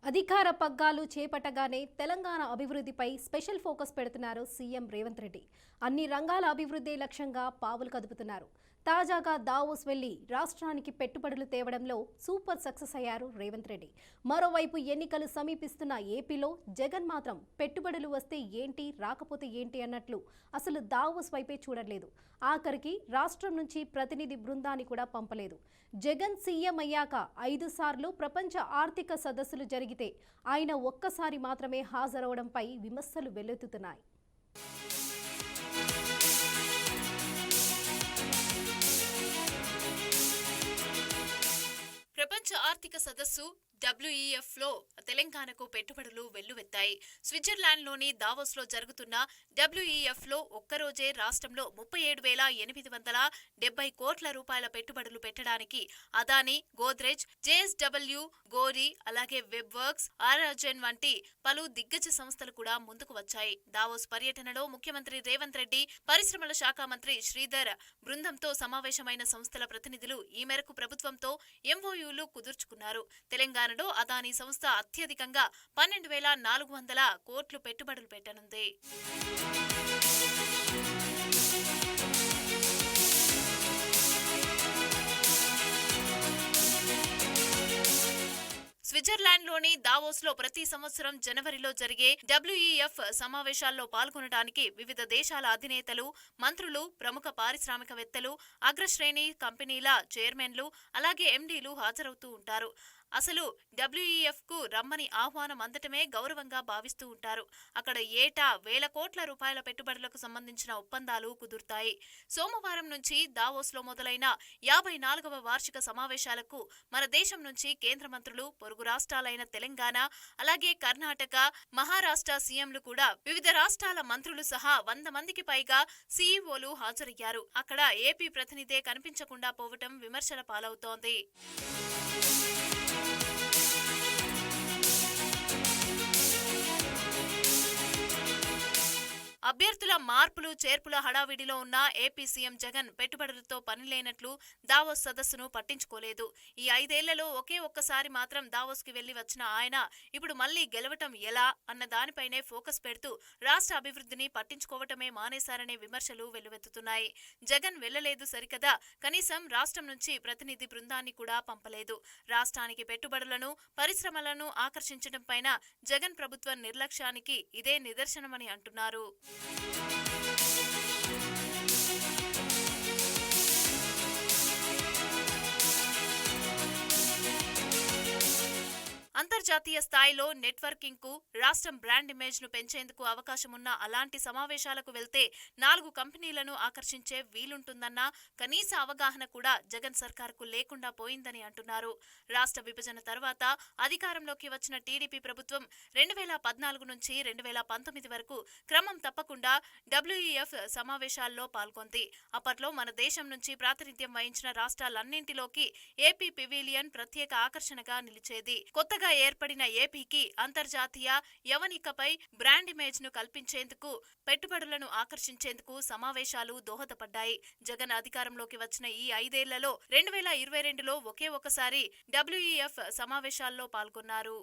అధికార పగ్గాలు చేపట్టగానే తెలంగాణ అభివృద్ధిపై స్పెషల్ ఫోకస్ పెడుతున్నారు సీఎం రేవంత్ రెడ్డి. అన్ని రంగాల అభివృద్ధి లక్ష్యంగా పావులు కదుపుతున్నారు. తాజాగా దావోస్ వెళ్లి రాష్ట్రానికి పెట్టుబడులు తేవడంలో సూపర్ సక్సెస్ అయ్యారు రేవంత్ రెడ్డి. మరోవైపు ఎన్నికలు సమీపిస్తున్న ఏపీలో జగన్ మాత్రం పెట్టుబడులు వస్తే ఏంటి, రాకపోతే ఏంటి అన్నట్లు అసలు దావోస్ వైపే చూడలేదు. ఆఖరికి రాష్ట్రం నుంచి ప్రతినిధి బృందాన్ని కూడా పంపలేదు. జగన్ సీఎం అయ్యాక 5 సార్లు ప్రపంచ ఆర్థిక సదస్సులు జరిగితే ఆయన ఒక్కసారి మాత్రమే హాజరవడంపై విమర్శలు వెల్లువెత్తుతున్నాయి. ప్రపంచ ఆర్థిక సదస్సు WEF లో తెలంగాణకు పెట్టుబడులు వెల్లువెత్తాయి. స్విట్జర్లాండ్లోని దావోస్లో జరుగుతున్న WEF లో ఒక్కరోజే రాష్ట్రంలో 37,870 కోట్ల రూపాయల పెట్టుబడులు పెట్టడానికి అదానీ, గోద్రెజ్, JSW, గోరి, అలాగే వెబ్ వర్క్స్, ఆరాజన్ వంటి పలు దిగ్గజ సంస్థలు కూడా ముందుకు వచ్చాయి. దావోస్ పర్యటనలో ముఖ్యమంత్రి రేవంత్ రెడ్డి, పరిశ్రమల శాఖ మంత్రి శ్రీధర్ బృందంతో సమావేశమైన సంస్థల ప్రతినిధులు ఈ మేరకు ప్రభుత్వంతో MOUలు కుదుర్చుకున్నారు. తెలంగాణలో అదానీ సంస్థ అత్యధికంగా 12,400 కోట్లు పెట్టుబడులు పెట్టనుంది. స్విట్జర్లాండ్లోని దావోస్లో ప్రతి సంవత్సరం జనవరిలో జరిగే WEF సమావేశాల్లో పాల్గొనడానికి వివిధ దేశాల అధినేతలు, మంత్రులు, ప్రముఖ పారిశ్రామికవేత్తలు, అగ్రశ్రేణి కంపెనీల చైర్మన్లు, అలాగే MDలు హాజరవుతూ ఉంటారు. అసలు WEFకు రమ్మని ఆహ్వానం అందటమే గౌరవంగా భావిస్తూ ఉంటారు. అక్కడ ఏటా 1,000 కోట్ల రూపాయల పెట్టుబడులకు సంబంధించిన ఒప్పందాలు కుదురుతాయి. సోమవారం నుంచి దావోస్లో మొదలైన 54వ వార్షిక సమావేశాలకు మన దేశం నుంచి కేంద్ర మంత్రులు, పొరుగు రాష్ట్రాలైన తెలంగాణ, అలాగే కర్ణాటక, మహారాష్ట్ర సీఎంలు కూడా వివిధ రాష్ట్రాల మంత్రులు సహా 100 మందికి పైగా CEOలు హాజరయ్యారు. అక్కడ ఏపీ ప్రతినిధే కనిపించకుండా పోవటం విమర్శల పాలవుతోంది. అభ్యర్థుల మార్పులు చేర్పుల హడావిడిలో ఉన్న ఏపీ సీఎం జగన్ పెట్టుబడులతో పనిలేనట్లు దావోస్ సదస్సును పట్టించుకోలేదు. ఈ 5 ఏళ్లలో ఒకే ఒక్కసారి మాత్రం దావోస్కి వెళ్లి వచ్చిన ఆయన ఇప్పుడు మళ్లీ గెలవటం ఎలా అన్న దానిపైనే ఫోకస్ పెడుతూ రాష్ట్ర అభివృద్ధిని పట్టించుకోవటమే మానేశారనే విమర్శలు వెల్లువెత్తుతున్నాయి. జగన్ వెళ్లలేదు సరికదా, కనీసం రాష్ట్రం నుంచి ప్రతినిధి బృందాన్ని కూడా పంపలేదు. రాష్ట్రానికి పెట్టుబడులను, పరిశ్రమలను ఆకర్షించడం పైన జగన్ ప్రభుత్వ నిర్లక్ష్యానికి ఇదే నిదర్శనమని అంటున్నారు. అంతర్జాతీయ స్థాయిలో నెట్వర్కింగ్ కు, రాష్ట్రం బ్రాండ్ ఇమేజ్ ను పెంచేందుకు అవకాశమున్న అలాంటి సమావేశాలకు వెళ్తే 4 కంపెనీలను ఆకర్షించే వీలుంటుందన్న కనీస అవగాహన కూడా జగన్ సర్కార్కు లేకుండా పోయిందని అంటున్నారు. రాష్ట్ర విభజన తర్వాత అధికారంలోకి వచ్చిన టీడీపీ ప్రభుత్వం 2014 నుంచి 2019 వరకు క్రమం తప్పకుండా WEF సమావేశాల్లో పాల్గొంది. అప్పట్లో మన దేశం నుంచి ప్రాతినిధ్యం వహించిన రాష్ట్రాలన్నింటిలోకి ఏపీ పివిలియన్ ప్రత్యేక ఆకర్షణగా నిలిచేది. కొత్తగా ఏర్పడిన ఏపీకి అంతర్జాతీయ యవనికపై బ్రాండ్ ఇమేజ్ ను కల్పించేందుకు, పెట్టుబడులను ఆకర్షించేందుకు సమావేశాలు దోహదపడ్డాయి. జగన్ అధికారంలోకి వచ్చిన ఈ 5 ఏళ్లలో 2022లో ఒకే ఒకసారి WEF సమావేశాల్లో పాల్గొన్నారు.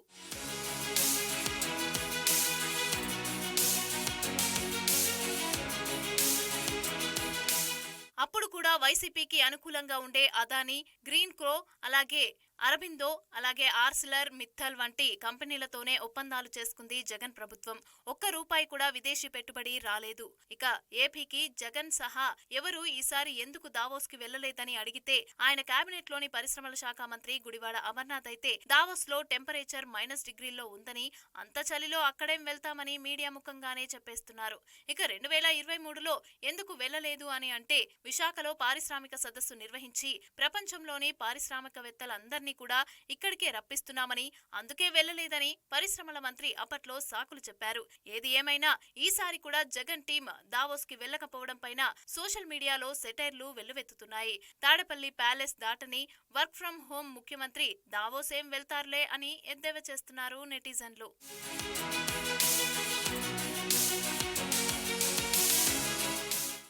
అప్పుడు కూడా వైసీపీకి అనుకూలంగా ఉండే అదానీ, గ్రీన్ క్రో, అలాగే అరబిందో, అలాగే ఆర్సిలర్ మిత్తల్ వంటి కంపెనీలతోనే ఒప్పందాలు చేసుకుంది జగన్ ప్రభుత్వం. ఒక్క రూపాయి కూడా విదేశీ పెట్టుబడి రాలేదు. ఇక ఏపీకి జగన్ సహా ఎవరు ఈసారి ఎందుకు దావోస్ కి వెళ్లలేదని అడిగితే ఆయన కేబినెట్ లోని పరిశ్రమల శాఖ మంత్రి గుడివాడ అమర్నాథ్ అయితే దావోస్ లో టెంపరేచర్ -డిగ్రీల్లో ఉందని, అంత చలిలో అక్కడేం వెళ్తామని మీడియా ముఖంగానే చెప్పేస్తున్నారు. ఇక 2023లో ఎందుకు వెళ్లలేదు అని అంటే విశాఖలో పారిశ్రామిక సదస్సు నిర్వహించి ప్రపంచంలోని పారిశ్రామికవేత్తలందరినీ కూడా ఇక్కడికే రప్పిస్తున్నామని, అందుకే వెళ్లలేదని పరిశ్రమల మంత్రి అప్పట్లో సాకులు చెప్పారు. ఏది ఏమైనా ఈసారి కూడా జగన్ టీం దావోస్ కి వెళ్లకపోవడం పైన సోషల్ మీడియాలో సెటైర్లు వెల్లువెత్తుతున్నాయి. తాడేపల్లి ప్యాలెస్ దాటని వర్క్ ఫ్రం హోం ముఖ్యమంత్రి దావోస్ ఏం వెళ్తారులే అని ఎద్దేవా చేస్తున్నారు నెటిజన్లు.